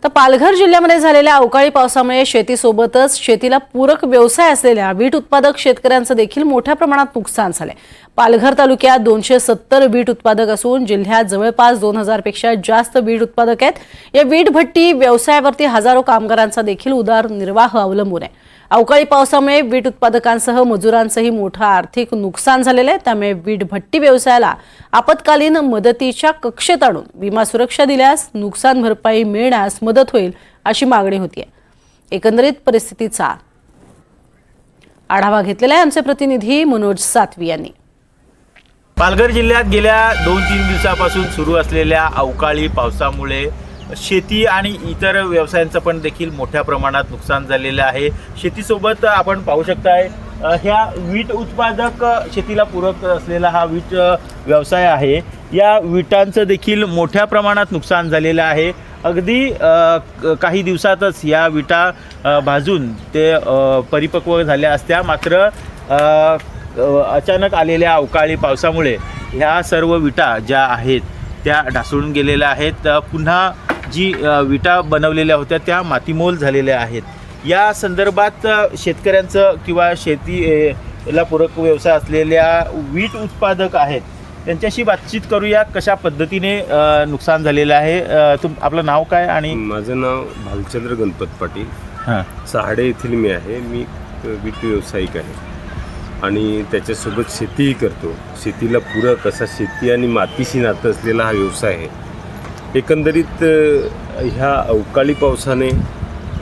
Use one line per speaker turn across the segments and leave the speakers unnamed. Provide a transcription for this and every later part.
तर पालघर जिल्ह्यामध्ये झालेल्या अवकाळी पावसामुळे शेतीसोबतच शेतीला पूरक व्यवसाय असलेल्या वीट उत्पादक शेतकऱ्यांचं देखील मोठ्या प्रमाणात नुकसान झालंय। पालघर तालुक्यात 270 वीट उत्पादक असून जिल्ह्यात जवळपास 2000 पेक्षा जास्त वीट उत्पादक आहेत। या वीट भट्टी व्यवसायावरती हजारो कामगारांचा देखील उदरनिर्वाह अवलंबून आहे। अवकाळी पावसामुळे वीट उत्पादकांसह मजुरांचंही मोठं आर्थिक नुकसान झालेलं आहे। त्यामुळे वीट भट्टी व्यवसायाला आपत्कालीन मदतीच्या कक्षेत आणून विमा सुरक्षा दिल्यास नुकसान भरपाई मिळण्यास मदत होईल अशी मागणी होतीये। एकंदरीत परिस्थितीचा आढावा घेतलेला आहे आमचे प्रतिनिधी मनोज सातवी यांनी।
पालघर जिल्ह्यात गेल्या 2-3 दिवसापासून सुरू असलेल्या अवकाळी पावसामुळे शेती आणि इतर व्यवसायांचं पण देखील मोठ्या प्रमाणात नुकसान झालेलं आहे। शेतीसोबत आपण पाहू शकताय ह्या वीट उत्पादक शेतीला पूरक असलेला हा वीट व्यवसाय आहे। या विटांचं देखील मोठ्या प्रमाणात नुकसान झालेलं आहे। अगदी काही दिवसातच या विटा भाजून ते परिपक्व झाल्या असत्या, मात्र अचानक आलेल्या अवकाळी पावसामुळे ह्या सर्व विटा ज्या आहेत त्या ढासळून गेलेल्या आहेत। पुन्हा जी विटा बनवलेल्या होत्या त्या मातीमोल झालेल्या आहेत। या संदर्भात शेतकऱ्यांचं किंवा शेतीला पूरक व्यवसाय असलेल्या वीट उत्पादक आहेत त्यांच्याशी बातचीत करूया, कशा पद्धतीने नुकसान झालेलं आहे। आपलं नाव काय? आणि
माझं नाव भालचंद्र गणपत पाटील, सहाडे येथील मी आहे। मी वीट व्यावसायिक आहे आणि त्याच्यासोबत शेतीही करतो। शेतीला पूरक असा शेती आणि मातीशी नातं असलेला हा व्यवसाय आहे। एकंदरीत ह्या अवकाळी पावसाने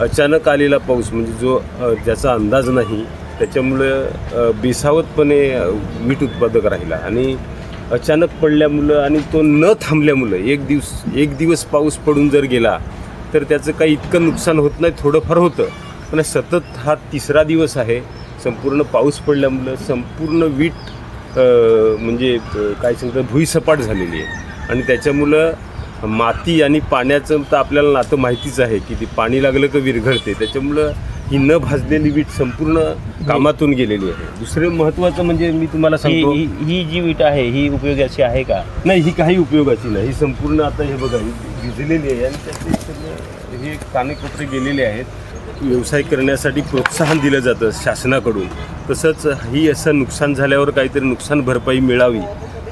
अचानक आलेला पाऊस म्हणजे जो ज्याचा अंदाज नाही, त्याच्यामुळं बेसावतपणे वीट उत्पादक राहिला आणि अचानक पडल्यामुळं आणि तो न थांबल्यामुळं एक दिवस पाऊस पडून जर गेला तर त्याचं काही इतकं नुकसान होत नाही, थोडंफार होतं, पण सतत हा 3रा दिवस आहे। संपूर्ण पाऊस पडल्यामुळं संपूर्ण वीट म्हणजे काय सांगतात भुईसपाट झालेली आहे आणि त्याच्यामुळं माती आणि पाण्याचं तर आपल्याला नातं माहितीच आहे की ती पाणी लागलं की विरघळते। त्याच्यामुळं ही न भाजलेली वीट संपूर्ण कामातून गेलेली आहे। दुसरं महत्त्वाचं म्हणजे मी तुम्हाला सांगतो,
ही जी वीट आहे ही उपयोगाची आहे का?
नाही, ही काही उपयोगाची नाही। ही संपूर्ण आता हे बघा ही भिजलेली आहे आणि त्याचे हे कानेकोपरे गेलेले आहेत। व्यवसाय करण्यासाठी प्रोत्साहन दिलं जातं शासनाकडून, तसंच ही असं नुकसान झाल्यावर काहीतरी नुकसान भरपाई मिळावी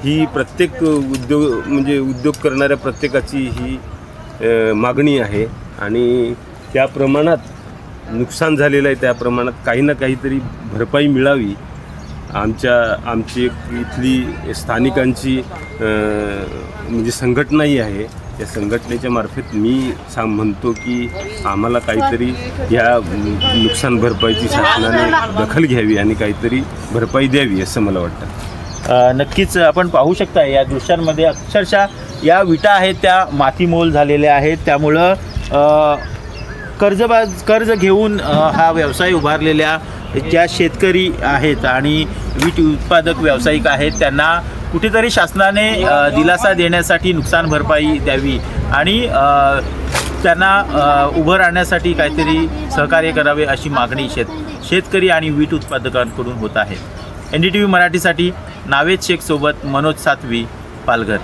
ही प्रत्येक उद्योग करणाऱ्या प्रत्येकाची ही मागणी आहे आणि त्या प्रमाणात नुकसान झालेलं आहे, त्या प्रमाणात काही ना काहीतरी भरपाई मिळावी। आमची इथली स्थानिकांची म्हणजे संघटनाही आहे, त्या संघटनेच्या मार्फत मी म्हणतो की आम्हाला काहीतरी या नुकसान भरपाईची शासनाने दखल घ्यावी आणि काहीतरी भरपाई द्यावी असं मला वाटतं।
नक्कीच आपण पाहू शकता या दृश्यांमध्ये अक्षरशः या विटा आहेत त्या मातीमोल झालेल्या आहेत। त्यामुळं कर्ज घेऊन हा व्यवसाय उभारलेल्या ज्या शेतकरी आहेत आणि वीट उत्पादक व्यावसायिक आहेत त्यांना कुठेतरी शासनाने दिलासा देण्यासाठी नुकसान भरपाई द्यावी आणि त्यांना उभं राहण्यासाठी काहीतरी सहकार्य करावे अशी मागणी शेतकरी आणि वीट उत्पादकांकडून होत आहे। NDTV मराठीसाठी नावेद शेख सोबत मनोज सातवी, पालघर।